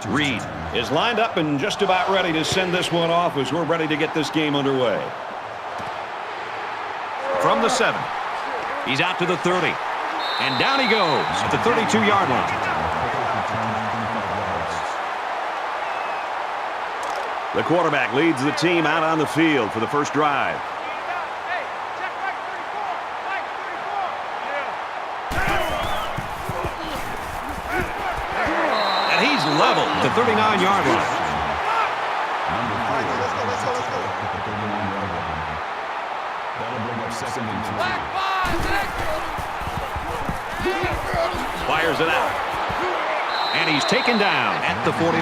Reed is lined up and just about ready to send this one off as we're ready to get this game underway. From the 7, he's out to the 30. And down he goes at the 32-yard line. The quarterback leads the team out on the field for the first drive. And he's leveled at the 39-yard line. Fires it out. And he's taken down at the 49.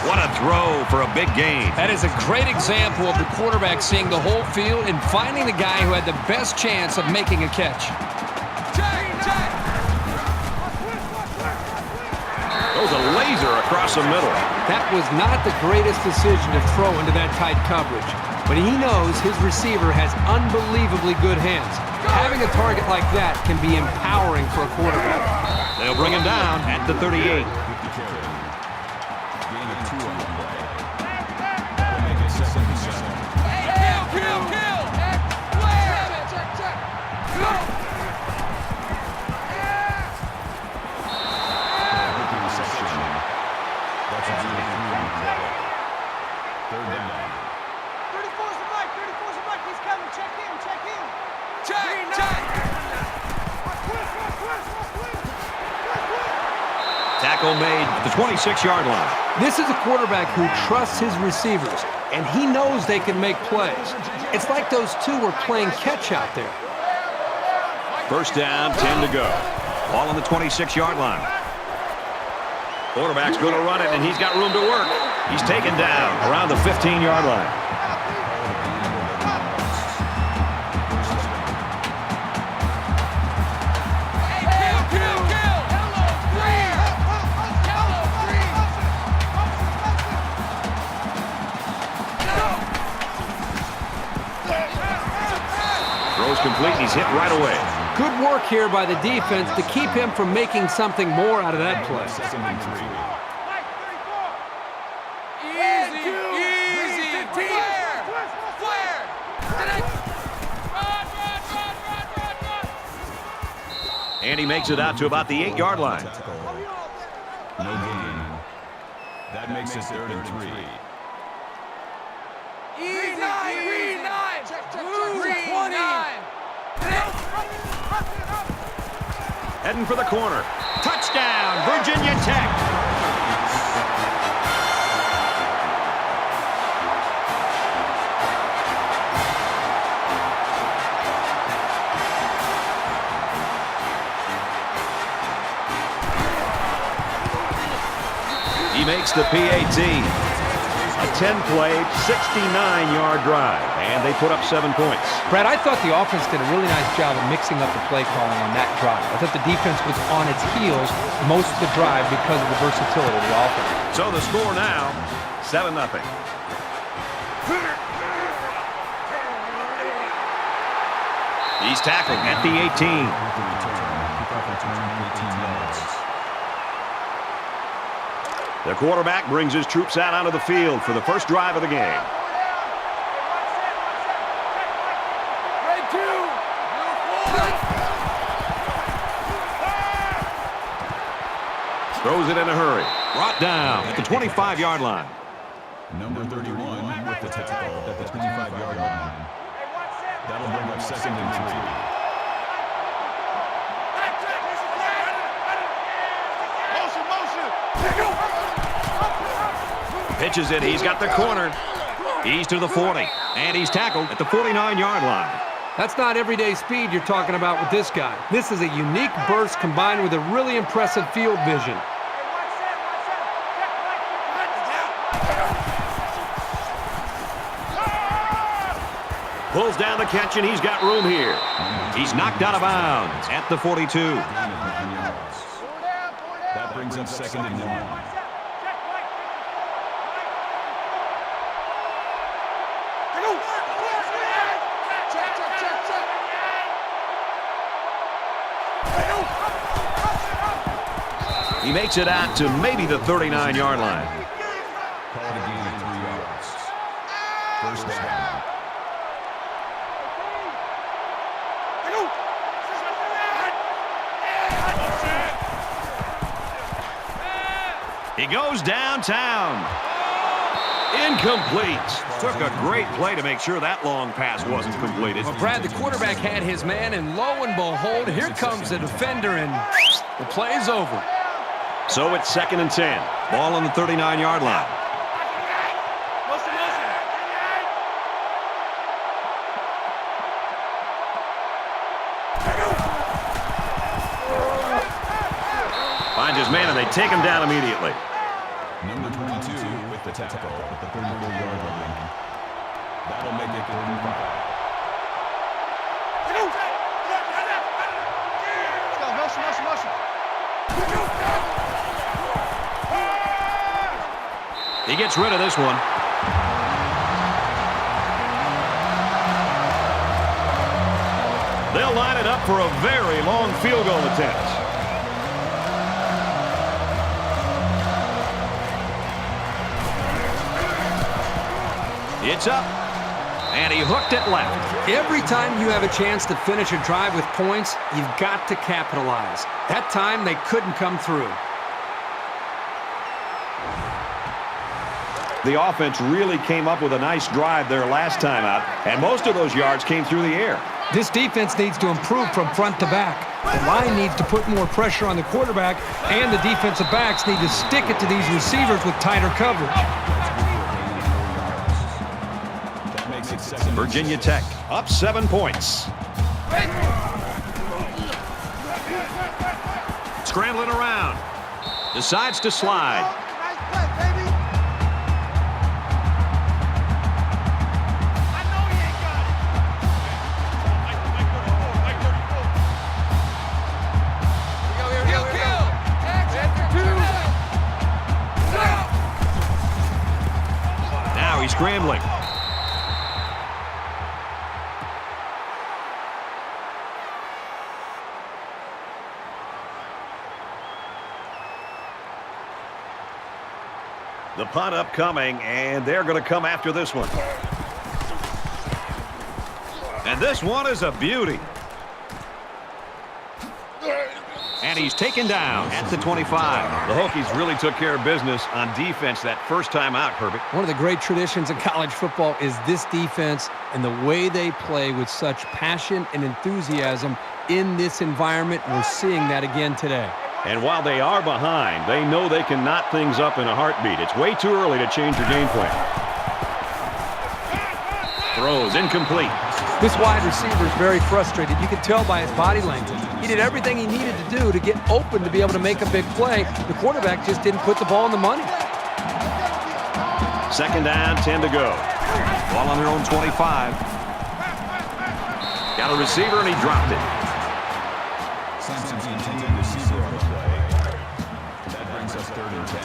What a throw for a big gain. That is a great example of the quarterback seeing the whole field and finding the guy who had the best chance of making a catch. Throws a laser across the middle. That was not the greatest decision to throw into that tight coverage. But he knows his receiver has unbelievably good hands. Having a target like that can be empowering for a quarterback. They'll bring him down at the 38. Tackle made at the 26-yard line. This is a quarterback who trusts his receivers, and he knows they can make plays. It's like those two were playing catch out there. First down, 10 to go. Ball on the 26-yard line. Quarterback's going to run it, and he's got room to work. He's taken down around the 15-yard line. Complete, and he's hit right away. Good work here by the defense to keep him from making something more out of that play. And he makes it out to about the 8-yard line. No gain. That makes it 3rd and 3. Heading for the corner. Touchdown, Virginia Tech. He makes the PAT. A 10-play, 69-yard drive, and they put up 7 points. Brad, I thought the offense did a really nice job of mixing up the play calling on that drive. I thought the defense was on its heels most of the drive because of the versatility of the offense. So the score now, 7-0. He's tackled at the 18. The quarterback brings his troops out onto the field for the first drive of the game. Throws it in a hurry. Brought down at the 25-yard line. Number 31 with the tackle at the 25-yard line. That'll bring up 2nd and 3. Pitches it. He's got the corner. He's to the 40. And he's tackled at the 49-yard line. That's not everyday speed you're talking about with this guy. This is a unique burst combined with a really impressive field vision. Pulls down the catch, and he's got room here. He's knocked out of bounds at the 42. That brings up 2nd and 1. He makes it out to maybe the 39-yard line. Call it a gain of 3 yards. First down. He goes downtown. Incomplete. Took a great play to make sure that long pass wasn't completed. Well, Brad, the quarterback had his man, and lo and behold, here comes the defender, and the play's over. So it's 2nd and 10. Ball on the 39-yard line. Finds his man, and they take him down immediately. Number 22 with the tackle at the 34-yard line. That'll make it 35. He gets rid of this one. They'll line it up for a very long field goal attempt. It's up, and he hooked it left. Every time you have a chance to finish a drive with points, you've got to capitalize. That time, they couldn't come through. The offense really came up with a nice drive there last time out, and most of those yards came through the air. This defense needs to improve from front to back. The line needs to put more pressure on the quarterback, and the defensive backs need to stick it to these receivers with tighter coverage. Virginia Tech up 7 points. Scrambling around. Decides to slide. Now he's scrambling. The punt upcoming, and they're going to come after this one. And this one is a beauty. And he's taken down at the 25. The Hokies really took care of business on defense that first time out, Herbie. One of the great traditions in college football is this defense and the way they play with such passion and enthusiasm in this environment. We're seeing that again today. And while they are behind, they know they can knot things up in a heartbeat. It's way too early to change your game plan. Throws incomplete. This wide receiver is very frustrated. You can tell by his body language. He did everything he needed to do to get open to be able to make a big play. The quarterback just didn't put the ball in the money. 2nd down, 10 to go. Ball on their own 25. Got a receiver, and he dropped it. Simpson's the intended receiver on the play. That brings us 3rd and 10.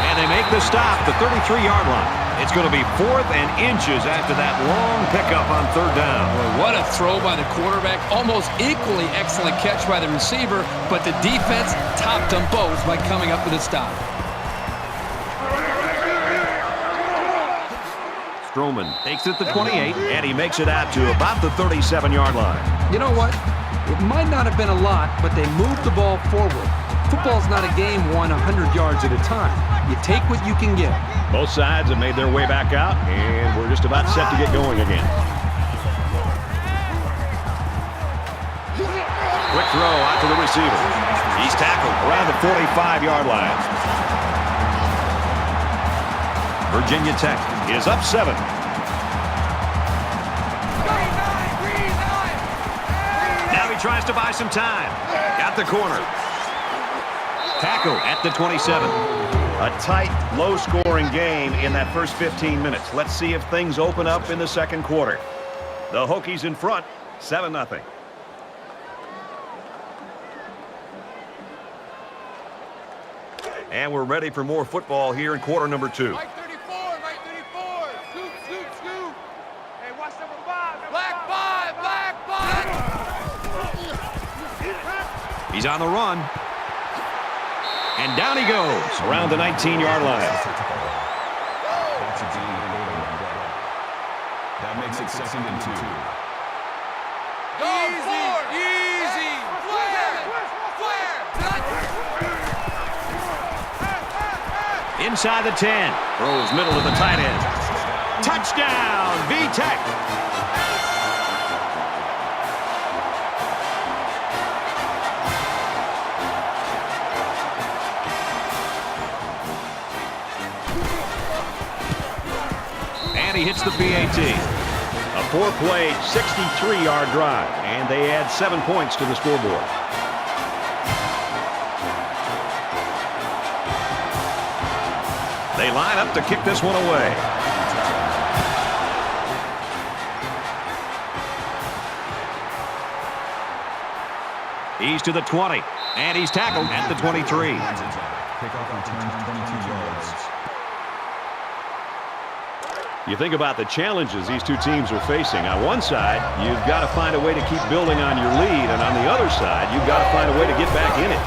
And they make the stop, the 33-yard line. It's going to be 4th and inches after that long pickup on 3rd down. Boy, what a throw by the quarterback. Almost equally excellent catch by the receiver, but the defense topped them both by coming up with a stop. Stroman takes it to 28, and he makes it out to about the 37-yard line. You know what? It might not have been a lot, but they moved the ball forward. Football's not a game won 100 yards at a time. You take what you can get. Both sides have made their way back out, and we're just about set to get going again. Quick throw out to the receiver. He's tackled around the 45-yard line. Virginia Tech is up 7. Now he tries to buy some time. Got the corner. Tackle at the 27. A tight, low-scoring game in that first 15 minutes. Let's see if things open up in the second quarter. The Hokies in front, 7-0. And we're ready for more football here in quarter number 2. Black five, black five. He's on the run. And down he goes around the 19-yard line. That makes it 2nd and 2. Easy. Flare. Inside the 10. Throws middle to the tight end. Touchdown, V-Tech. And he hits the PAT. A 4-play, 63-yard drive. And they add 7 points to the scoreboard. They line up to kick this one away. He's to the 20. And he's tackled at the 23. Kickoff on 22 yards. You think about the challenges these two teams are facing. On one side, you've got to find a way to keep building on your lead, and on the other side, you've got to find a way to get back in it.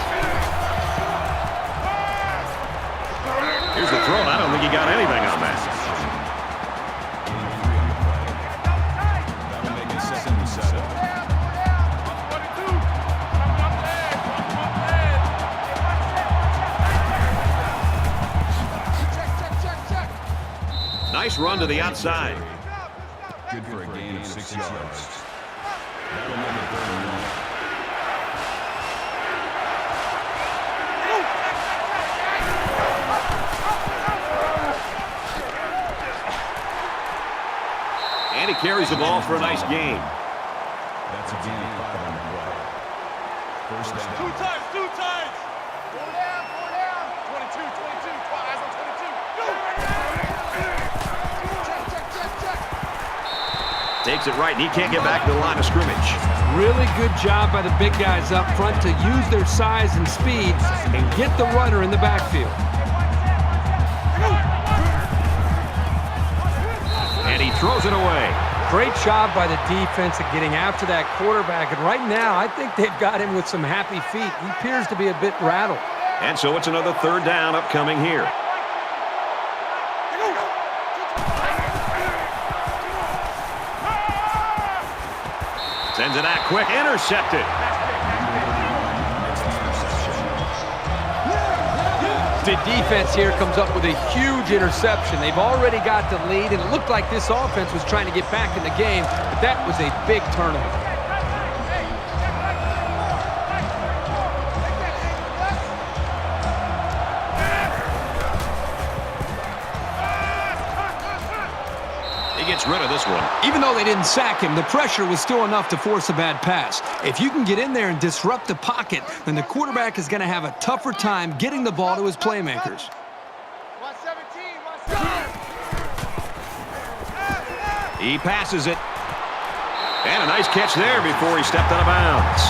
Here's the throw, and I don't think he got anything on that. That'll make it 2nd and 7. Nice run to the outside. Good for a gain of 6 yards. That'll make it 3rd and 1. And he carries the ball for a nice gain. That's a gain of 5 on the play. First down. Two times. Four down. 22, eyes on 22. Go! Check. Takes it right, and he can't get back to the line of scrimmage. Really good job by the big guys up front to use their size and speed and get the runner in the backfield. And he throws it away. Great job by the defense at getting after that quarterback. And right now, I think they've got him with some happy feet. He appears to be a bit rattled. And so it's another 3rd down upcoming here. Sends it out quick, intercepted. The defense here comes up with a huge interception. They've already got the lead, and it looked like this offense was trying to get back in the game, but that was a big turnover. He gets rid of this one. Even though they didn't sack him, the pressure was still enough to force a bad pass. If you can get in there and disrupt the pocket, then the quarterback is going to have a tougher time getting the ball to his playmakers. 117. He passes it. And a nice catch there before he stepped out of bounds.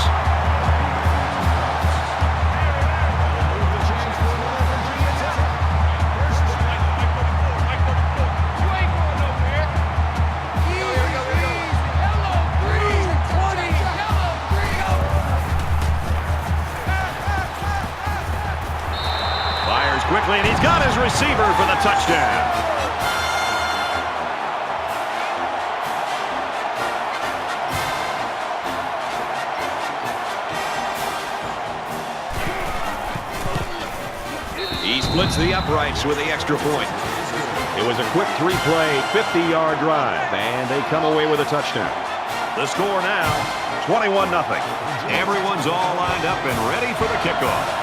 Quickly, and he's got his receiver for the touchdown. He splits the uprights with the extra point. It was a quick 3-play, 50-yard drive, and they come away with a touchdown. The score now, 21-0. Everyone's all lined up and ready for the kickoff.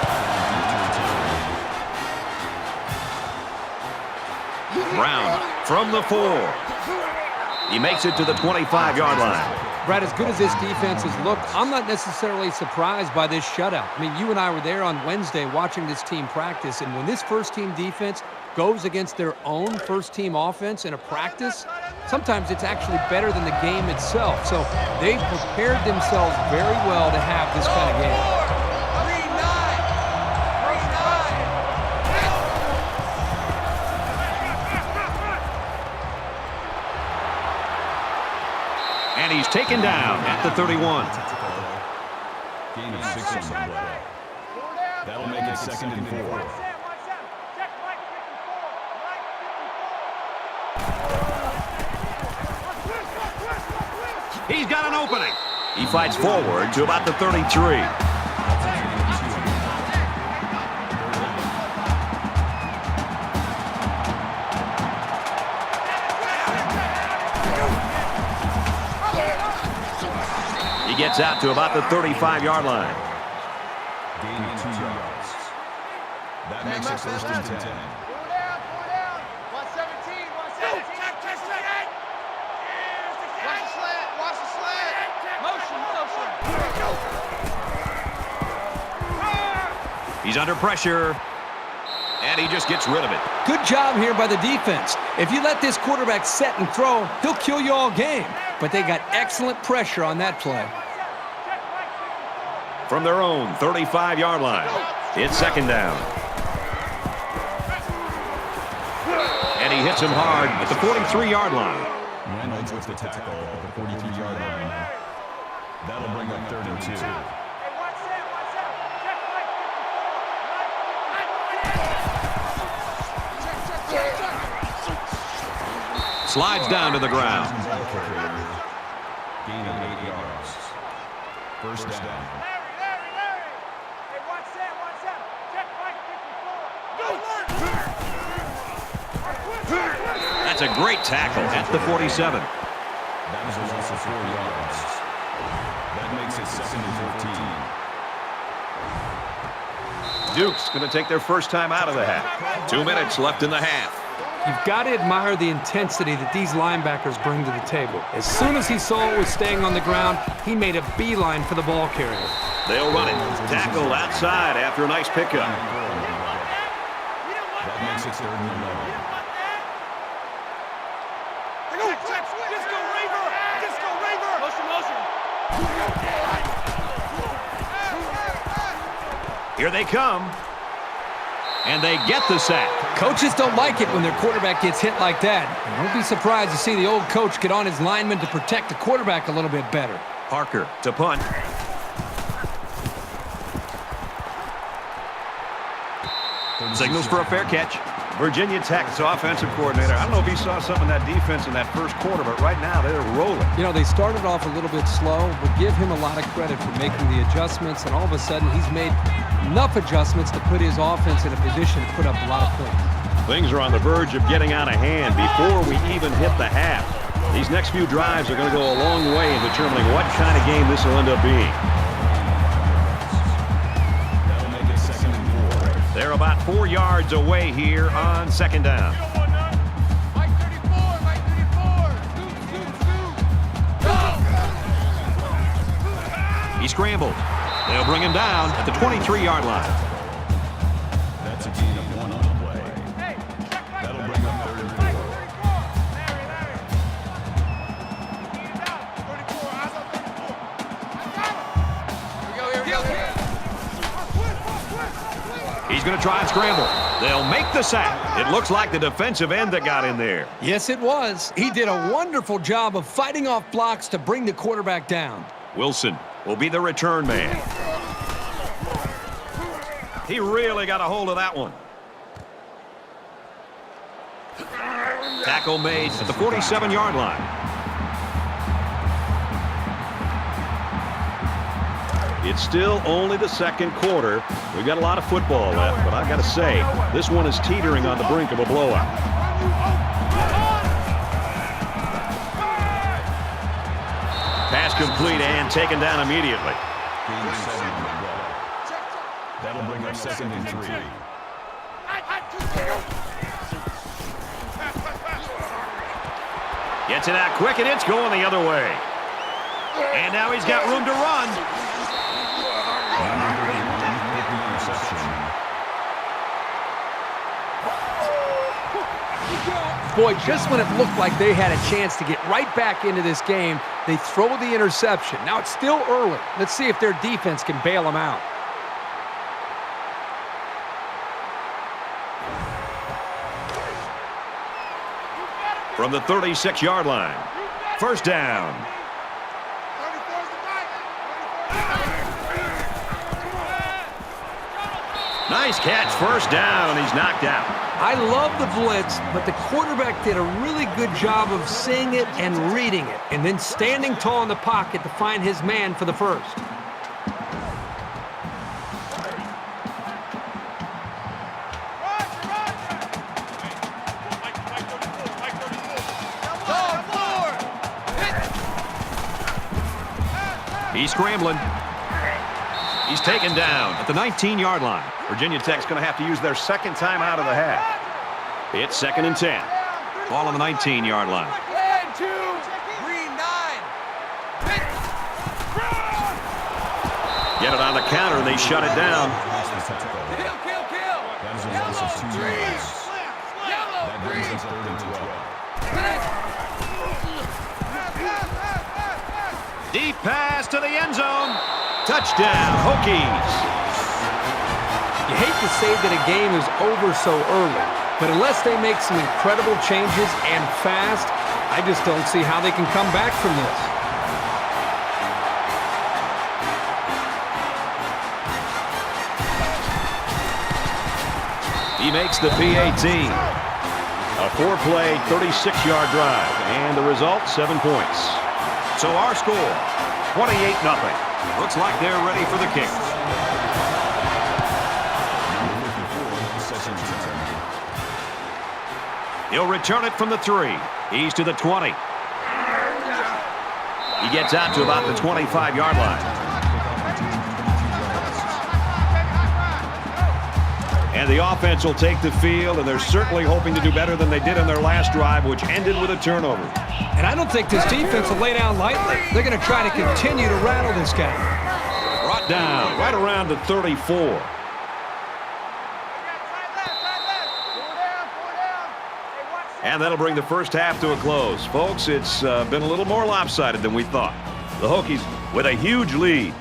Brown from the 4. He makes it to the 25-yard line. Brad, as good as this defense has looked, I'm not necessarily surprised by this shutout. I mean, you and I were there on Wednesday watching this team practice, and when this first-team defense goes against their own first-team offense in a practice, sometimes it's actually better than the game itself. So they've prepared themselves very well to have this kind of game. And he's taken down at the 31. Gain of 6 on the play. That'll make it 2nd and 4. He's got an opening. He fights forward to about the 33. He gets out to about the 35-yard line. Gain of 2 yards. That makes it 1st and 10. 117, 117. Watch the slant, watch the slant. Motion, motion. He's under pressure, and he just gets rid of it. Good job here by the defense. If you let this quarterback set and throw, he'll kill you all game. But they got excellent pressure on that play. From their own 35-yard line, it's 2nd down. And he hits him hard at the 43-yard line. Reynolds with the tackle at the 43-yard line. That'll bring up 3rd and 2. Slides down to the ground. Gain of 8 yards. 1st down. That's a great tackle at the 47. That is a loss of 4 yards. That makes it 2nd and 14. Duke's going to take their first time out of the half. 2 minutes left in the half. You've got to admire the intensity that these linebackers bring to the table. As soon as he saw it was staying on the ground, he made a beeline for the ball carrier. They'll run it. Tackle outside after a nice pickup. That makes it 3rd and 11. Here they come. And they get the sack. Coaches don't like it when their quarterback gets hit like that. And don't be surprised to see the old coach get on his lineman to protect the quarterback a little bit better. Parker to punt. Signals for a fair catch. Virginia Tech's offensive coordinator. I don't know if he saw something in that defense in that first quarter, but right now they're rolling. You know, they started off a little bit slow, but give him a lot of credit for making the adjustments, and all of a sudden he's made enough adjustments to put his offense in a position to put up a lot of points. Things are on the verge of getting out of hand before we even hit the half. These next few drives are going to go a long way in determining what kind of game this will end up being. That'll make it 2nd and 4. They're about 4 yards away here on 2nd down. Mike 34, Mike 34. He scrambled. They'll bring him down at the 23-yard line. That's a gain of 1 on the play. That'll bring up 3rd and 4. He's going to try and scramble. They'll make the sack. It looks like the defensive end that got in there. Yes, it was. He did a wonderful job of fighting off blocks to bring the quarterback down. Wilson will be the return man. He really got a hold of that one. Tackle made at the 47-yard line. It's still only the 2nd quarter. We've got a lot of football left, but I've got to say, this one is teetering on the brink of a blowout. Pass complete and taken down immediately. Gain of 7 on the play. That'll bring up 2nd and 3. Gets it out quick, and it's going the other way. And now he's got room to run. Number 31 with the interception. Boy, just when it looked like they had a chance to get right back into this game, they throw the interception. Now it's still early. Let's see if their defense can bail them out. From the 36-yard line, 1st down. Nice catch, first down, and he's knocked out. I love the blitz, but the quarterback did a really good job of seeing it and reading it, and then standing tall in the pocket to find his man for the first. He's scrambling. He's taken down at the 19-yard line. Virginia Tech's going to have to use their second time out of the half. It's 2nd and 10. Ball on the 19-yard line. Get it on the counter, and they shut it down. That is a loss of 2 yards. That brings us 3rd and 12. Deep pass to the end zone. Touchdown, Hokies. You hate to say that a game is over so early, but unless they make some incredible changes and fast, I just don't see how they can come back from this. He makes the PAT. A 4-play, 36-yard drive, and the result, 7 points. So our score, 28-0. Looks like they're ready for the kick. He'll return it from the 3. He's to the 20. He gets out to about the 25-yard line. And the offense will take the field, and they're certainly hoping to do better than they did in their last drive, which ended with a turnover. And I don't think this defense will lay down lightly. They're going to try to continue to rattle this guy. Brought down right around the 34. And that'll bring the first half to a close. Folks, it's been a little more lopsided than we thought. The Hokies with a huge lead.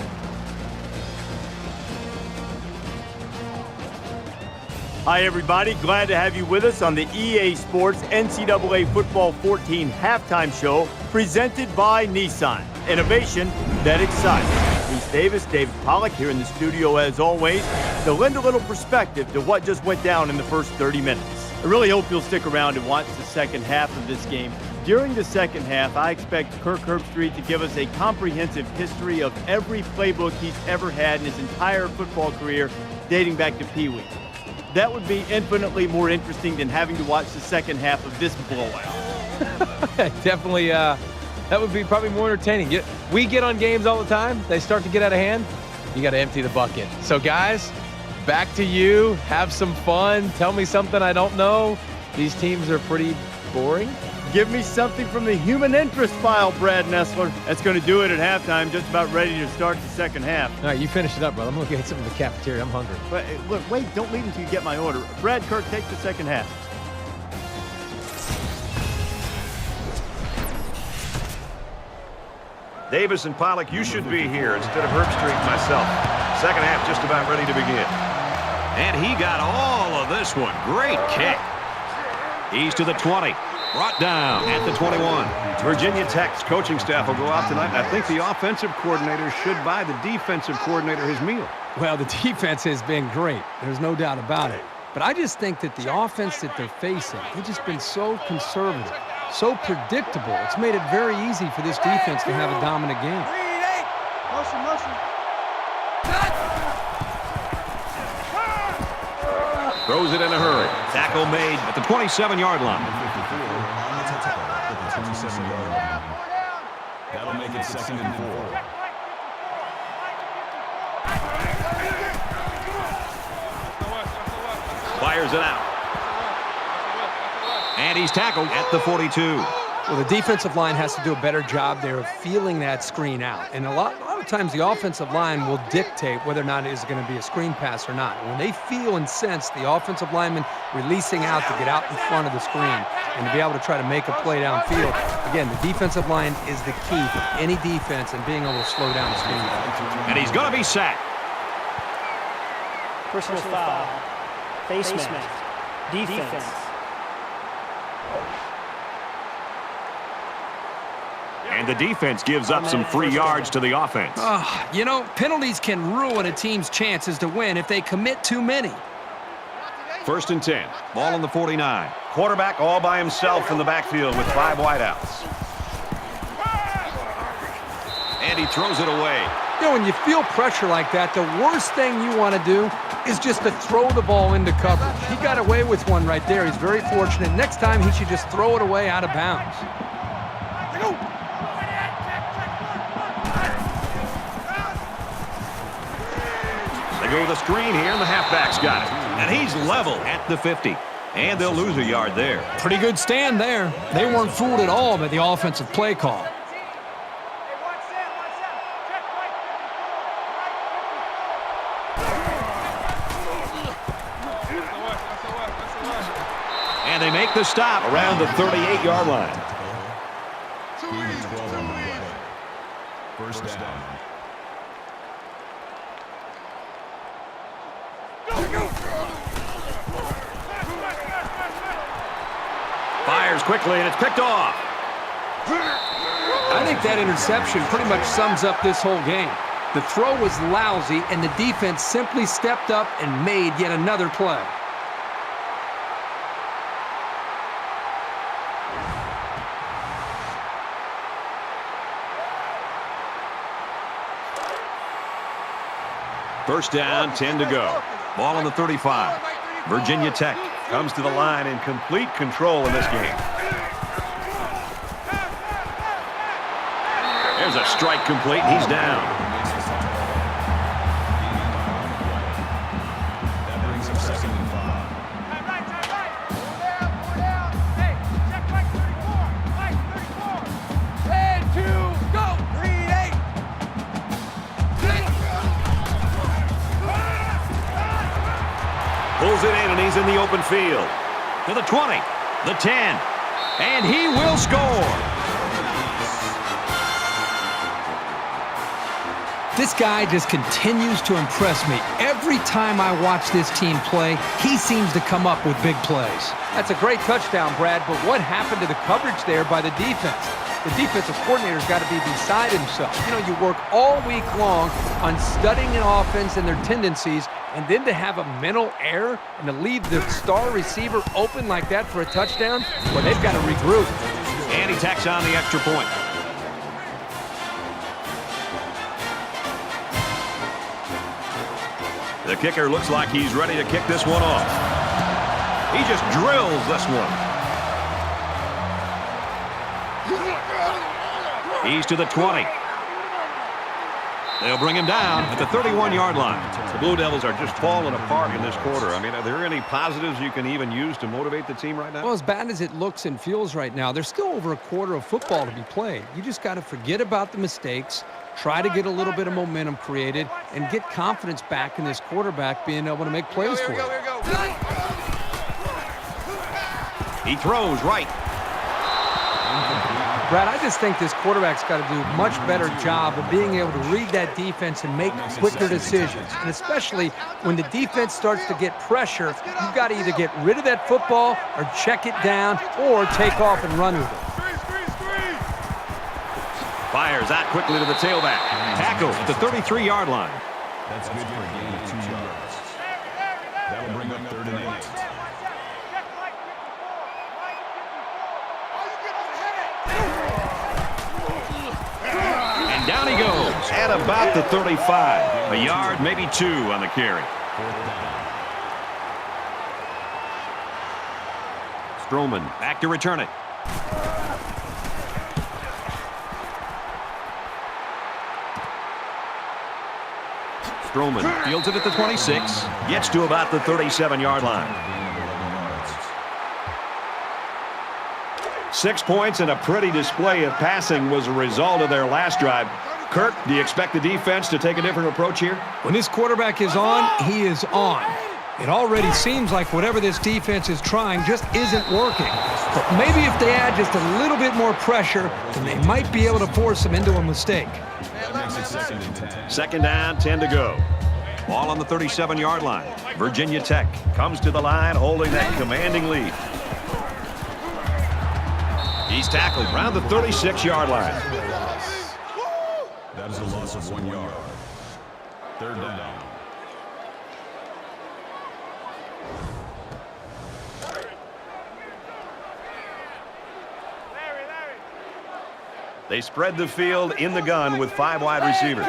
Hi, everybody. Glad to have you with us on the EA Sports NCAA Football 14 halftime show presented by Nissan. Innovation that excites. Reese Davis, David Pollack here in the studio as always to lend a little perspective to what just went down in the first 30 minutes. I really hope you'll stick around and watch the second half of this game. During the second half, I expect Kirk Herbstreit to give us a comprehensive history of every playbook he's ever had in his entire football career dating back to Pee Wee. That would be infinitely more interesting than having to watch the second half of this blowout. Definitely, that would be probably more entertaining. We get on games all the time. They start to get out of hand. You got to empty the bucket. So, guys, back to you. Have some fun. Tell me something I don't know. These teams are pretty boring. Give me something from the human interest file, Brad Nessler. That's going to do it at halftime. Just about ready to start the second half. All right, you finish it up, brother. I'm going to get something in the cafeteria. I'm hungry. But look, wait, don't leave until you get my order. Brad, Kirk, take the second half. Davis and Pollack, you should be here instead of Herbstreit and myself. Second half just about ready to begin. And he got all of this one. Great kick. He's to the 20. Brought down at the 21. Virginia Tech's coaching staff will go out tonight, and I think the offensive coordinator should buy the defensive coordinator his meal. Well, the defense has been great. There's no doubt about it. But I just think that the offense that they're facing, they've just been so conservative, so predictable. It's made it very easy for this defense to have a dominant game. Motion. Throws it in a hurry. Tackle made at the 27-yard line. That'll make it 2nd and 4. Fires it out. And he's tackled at the 42. Well, the defensive line has to do a better job there of feeling that screen out. And a lot of times the offensive line will dictate whether or not it is going to be a screen pass or not. When they feel and sense the offensive lineman releasing out to get out in front of the screen and to be able to try to make a play downfield, again, the defensive line is the key for any defense and being able to slow down the screen. And he's going to be sacked. Personal foul. Face mask. Defense. And the defense gives up some free yards to the offense. You know, penalties can ruin a team's chances to win if they commit too many. 1st and 10. Ball on the 49. Quarterback all by himself in the backfield with 5 wideouts. And he throws it away. You know, when you feel pressure like that, the worst thing you want to do is just to throw the ball into coverage. He got away with one right there. He's very fortunate. Next time, he should just throw it away out of bounds. They go with a screen here, and the halfback's got it. And he's level at the 50. And they'll lose a yard there. Pretty good stand there. They weren't fooled at all by the offensive play call. And they make the stop around the 38-yard line. 12 on the play. 1st down. Fires quickly, and it's picked off. I think that interception pretty much sums up this whole game. The throw was lousy, and the defense simply stepped up and made yet another play. First down, 10 to go. Ball on the 35. Virginia Tech comes to the line in complete control in this game. There's a strike complete, and he's down. That brings up 2nd and 5. Pulls it in, and he's in the open field. To the 20, the 10, and he will score. This guy just continues to impress me. Every time I watch this team play, he seems to come up with big plays. That's a great touchdown, Brad, but what happened to the coverage there by the defense? The defensive coordinator's got to be beside himself. You know, you work all week long on studying an offense and their tendencies, and then to have a mental error and to leave the star receiver open like that for a touchdown, well, they've got to regroup. And he tacks on the extra point. The kicker looks like he's ready to kick this one off. He just drills this one. He's to the 20. They'll bring him down at the 31-yard line. The Blue Devils are just falling apart in this quarter. I mean, are there any positives you can even use to motivate the team right now? Well, as bad as it looks and feels right now, there's still over a quarter of football to be played. You just got to forget about the mistakes, try to get a little bit of momentum created, and get confidence back in this quarterback being able to make plays for you. He throws right. Brad, I just think this quarterback's got to do a much better job of being able to read that defense and make quicker decisions. And especially when the defense starts to get pressure, you've got to either get rid of that football or check it down or take off and run with it. Fires out quickly to the tailback. Tackle at the 33-yard line. That's good for a gain of 2 yards. That'll bring up 3rd and 8. And down he goes at about the 35. A yard, maybe 2 on the carry. 4th down. Stroman back to return it. Stroman fields it at the 26. Gets to about the 37-yard line. 6 points and a pretty display of passing was a result of their last drive. Kirk, do you expect the defense to take a different approach here? When this quarterback is on, he is on. It already seems like whatever this defense is trying just isn't working. But maybe if they add just a little bit more pressure, then they might be able to force them into a mistake. That makes it 2nd and 10. 2nd down, 10 to go. Ball on the 37-yard line. Virginia Tech comes to the line holding that commanding lead. He's tackled around the 36-yard line. That is a loss of 1 yard. Third down. They spread the field in the gun with 5 wide receivers.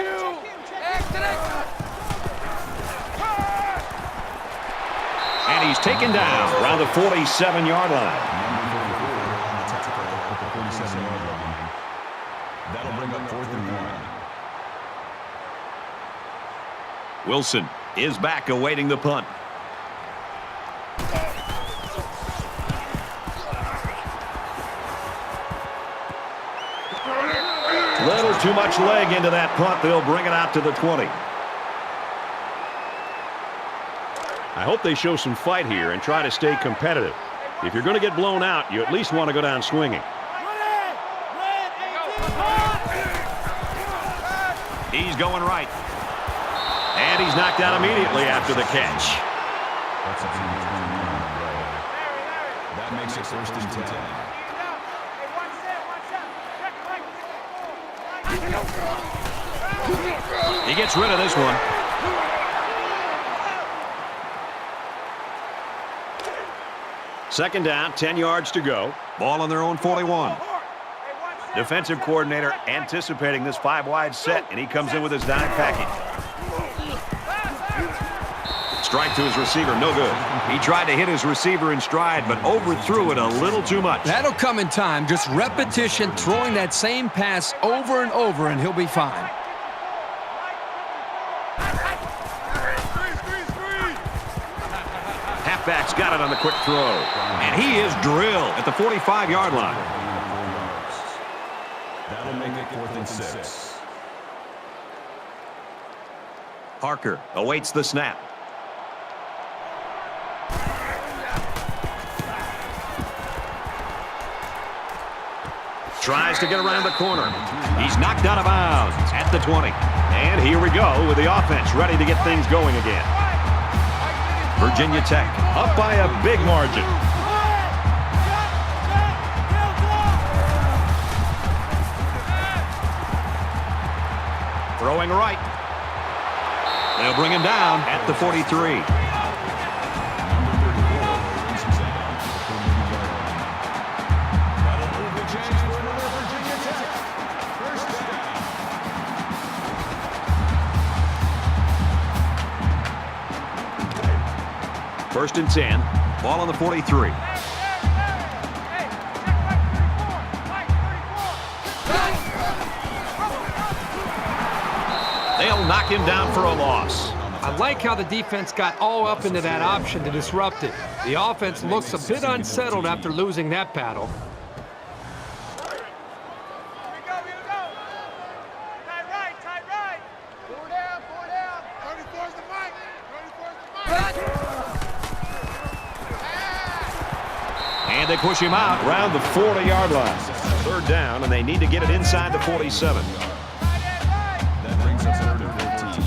And he's taken down around the 47-yard line. That'll bring up 4th and 1. Wilson is back awaiting the punt. Little too much leg into that punt. They'll bring it out to the 20. I hope they show some fight here and try to stay competitive. If you're going to get blown out, you at least want to go down swinging. He's going right. And he's knocked out immediately after the catch. That makes it 1st and 10. He gets rid of this one. Second down, 10 yards to go. Ball on their own 41. Defensive coordinator anticipating this 5-wide set, and he comes in with his dime package. Strike to his receiver, no good. He tried to hit his receiver in stride, but overthrew it a little too much. That'll come in time. Just repetition, throwing that same pass over and over, and he'll be fine. Halfback's got it on the quick throw. And he is drilled at the 45-yard line. That'll make it 4th and 6. Parker awaits the snap. Tries to get around the corner. He's knocked out of bounds at the 20. And here we go with the offense ready to get things going again. Virginia Tech up by a big margin. Throwing right. They'll bring him down at the 43. First and 10. Ball on the 43. They'll knock him down for a loss. I like how the defense got all up into that option to disrupt it. The offense looks a bit unsettled after losing that battle. And they push him out around the 40-yard line. Third down, and they need to get it inside the 47. That brings us 3rd and 14.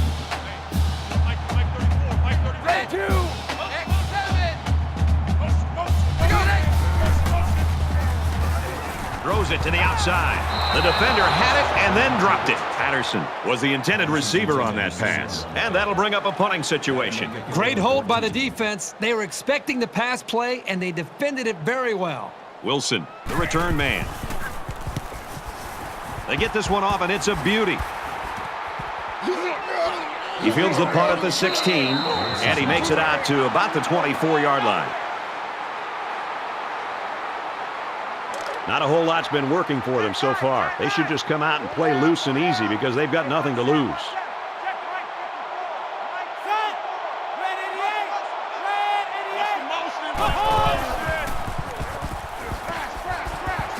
Throws it to the outside. The defender had it and then dropped it. Patterson was the intended receiver on that pass. And that'll bring up a punting situation. Great hold by the defense. They were expecting the pass play, and they defended it very well. Wilson, the return man. They get this one off, and it's a beauty. He fields the punt at the 16, and he makes it out to about the 24-yard line. Not a whole lot's been working for them so far. They should just come out and play loose and easy because they've got nothing to lose.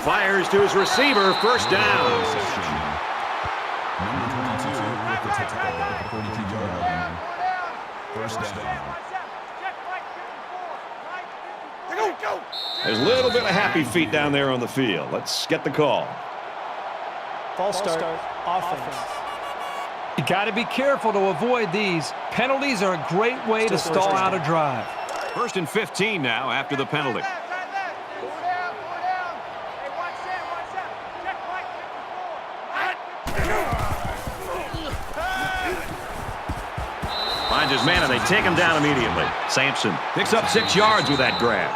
Fires to his receiver, first down. Number 22 with the tackle at the 42-yard line. First down. There's a little bit of happy feet down there on the field. Let's get the call. False start. Offense. You got to be careful to avoid these. Penalties are a great way to stall out a drive. First and 15 now after the penalty. finds his man, and they take him down immediately. Sampson picks up 6 yards with that grab.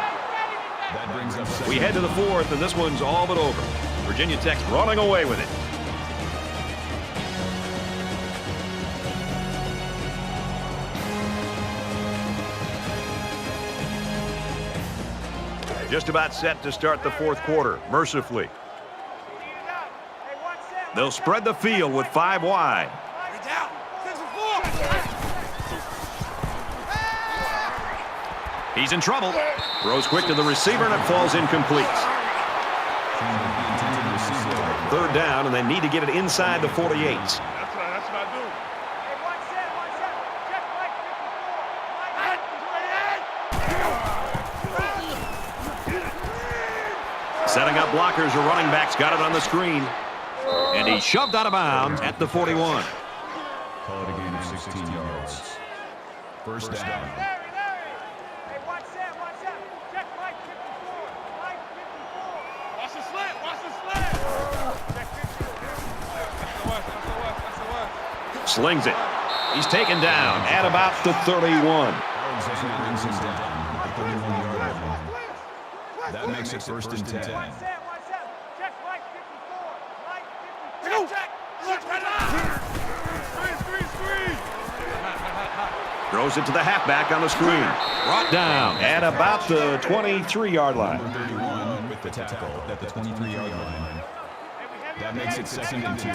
That brings up second. We head to the 4th, and this one's all but over. Virginia Tech's running away with it. Just about set to start the 4th quarter, mercifully. They'll spread the field with 5 wide. He's in trouble. Throws quick to the receiver, and it falls incomplete. 3rd down, and they need to get it inside the 48. That's what I do. Setting up blockers, or running backs got it on the screen. And he shoved out of bounds at the 41. Call it a gain of 16 yards. First down. Watch the slant. Watch the slant. Slings it. He's taken down at about the 31. Alexander brings him down at the 31-yard line. That makes it 1st and 10. Throws it to the halfback on the screen. Brought down at about the 23-yard line. Number 31 with the tackle at the 23-yard line. That makes it 2nd and 2.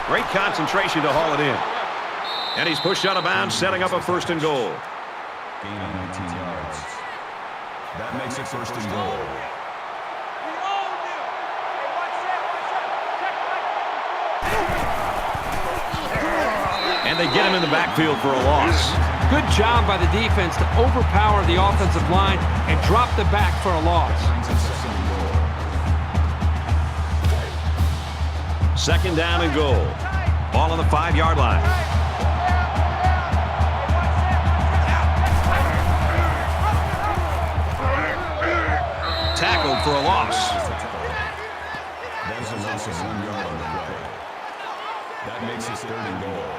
Great concentration to haul it in. And he's pushed out of bounds, setting up a 1st and goal. Gain of 19 yards. That makes it 1st and goal. And they get him in the backfield for a loss. Good job by the defense to overpower the offensive line and drop the back for a loss. Brings it 2nd and goal. 2nd down and goal. Ball on the 5-yard line. Tackled for a loss. That's a loss of 1 yard on the play. That makes it 3rd and goal.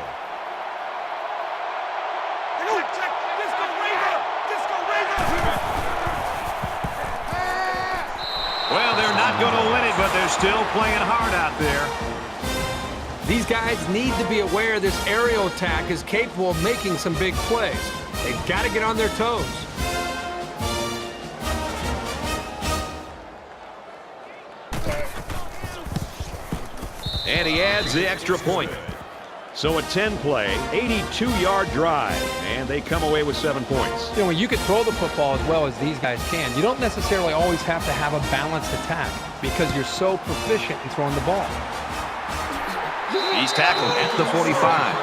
Well, they're not going to win it, but they're still playing hard out there. These guys need to be aware this aerial attack is capable of making some big plays. They've got to get on their toes. And he adds the extra point. So a 10-play, 82-yard drive, and they come away with 7 points. You know, when you can throw the football as well as these guys can, you don't necessarily always have to have a balanced attack because you're so proficient in throwing the ball. He's tackled at the 45.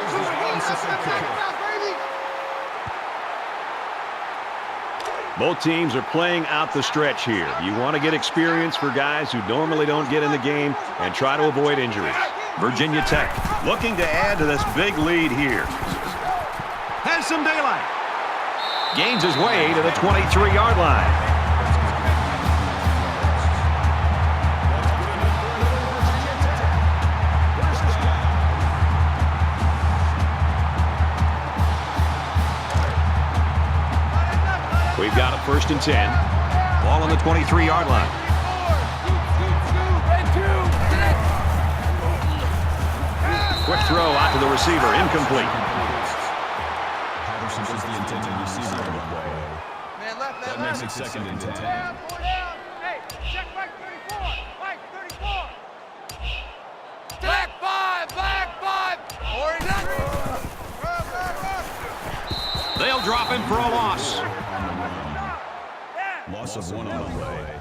Both teams are playing out the stretch here. You want to get experience for guys who normally don't get in the game and try to avoid injuries. Virginia Tech looking to add to this big lead here. Has some daylight. Gains his way to the 23-yard line. We've got a 1st and 10. Ball on the 23-yard line. Quick throw out to the receiver, incomplete. Patterson is the intended receiver on the play. That makes it 2nd and 10. Hey, check Mike 34. Mike 34. Back five. They'll drop him for a loss. Loss of 1 on the play.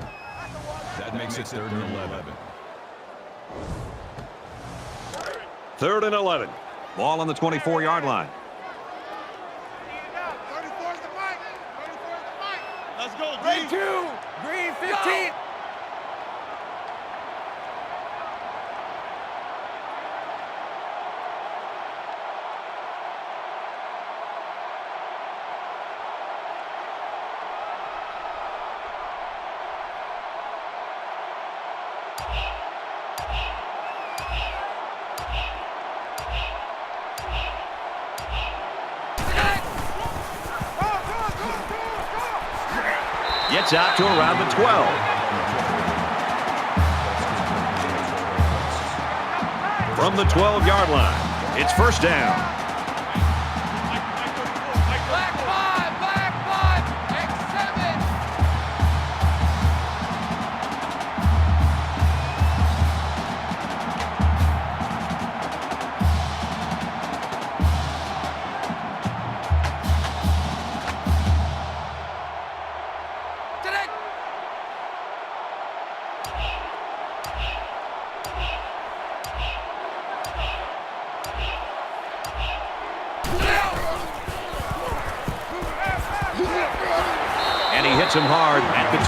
That makes it 3rd and 11. 3rd and 11. Ball on the 24-yard line. 34 is the Mike. 34 is the Mike. Let's go, Green 2. Green 15. Gets out to around the 12. From the 12-yard line, it's first down. Back five, X7. And he hits him hard at the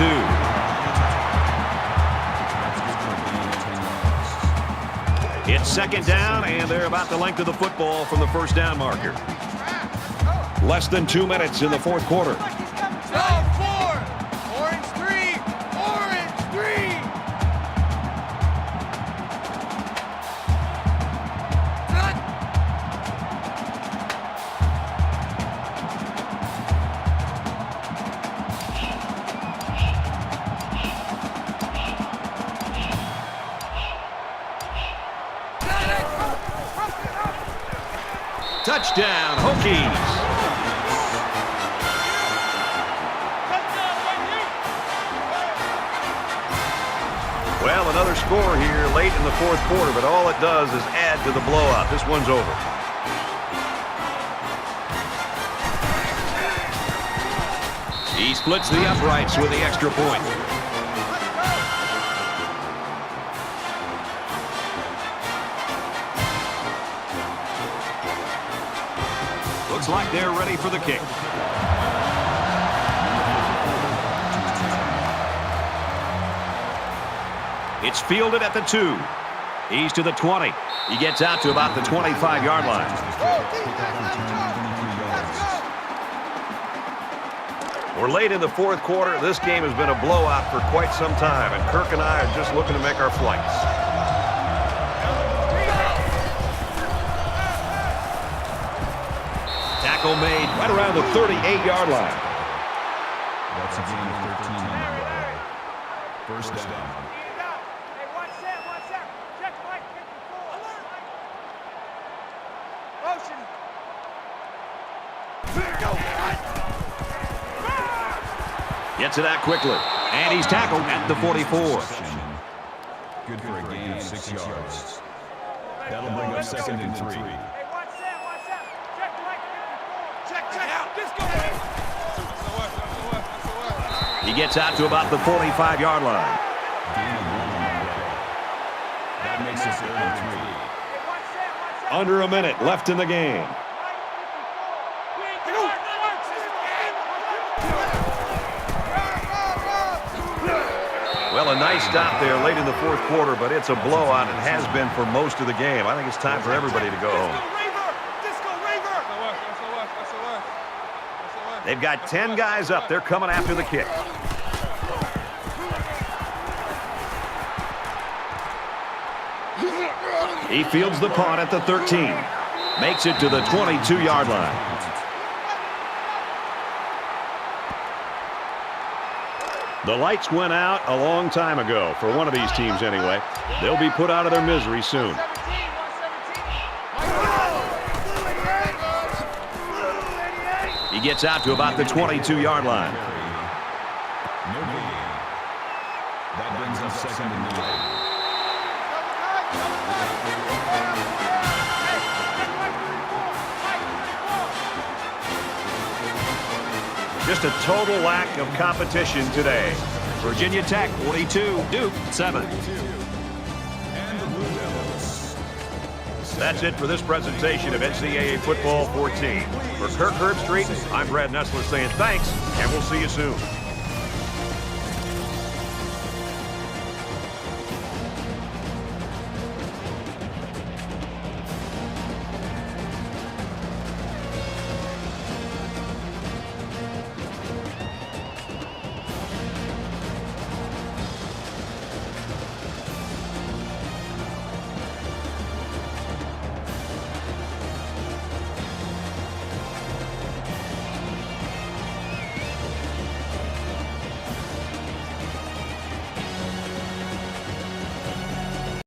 2. It's second down, and they're about the length of the football from the first down marker. Less than 2 minutes in the fourth quarter. Zone 4. Orange 3. Orange 3. Touchdown, Hokies. Well, another score here late in the fourth quarter, but all it does is add to the blowout. This one's over. He splits the uprights with the extra point. Looks like they're ready for the kick. It's fielded at the 2. He's to the 20. He gets out to about the 25-yard line. We're late in the fourth quarter. This game has been a blowout for quite some time, and Kirk and I are just looking to make our flights. Tackle made right around the 38-yard line. That's a gain of 13 on the play. First down. Gets it out quickly, and he's tackled at the 44. Good for a gain of 6 yards. That'll bring up second and 3. He gets out to about the 45-yard line. Gain of 1 on the play. That makes it third and 3. Under a minute left in the game. Well, a nice stop there late in the fourth quarter, but it's a blowout. It has been for most of the game. I think it's time for everybody to go home. They've got 10 guys up. They're coming after the kick. He fields the punt at the 13. Makes it to the 22-yard line. The lights went out a long time ago, for one of these teams anyway. They'll be put out of their misery soon. He gets out to about the 22-yard line. No gain. That brings up second and 9. Just a total lack of competition today. Virginia Tech 42, Duke 7. That's it for this presentation of NCAA Football 14. For Kirk Herbstreit, I'm Brad Nessler saying thanks, and we'll see you soon.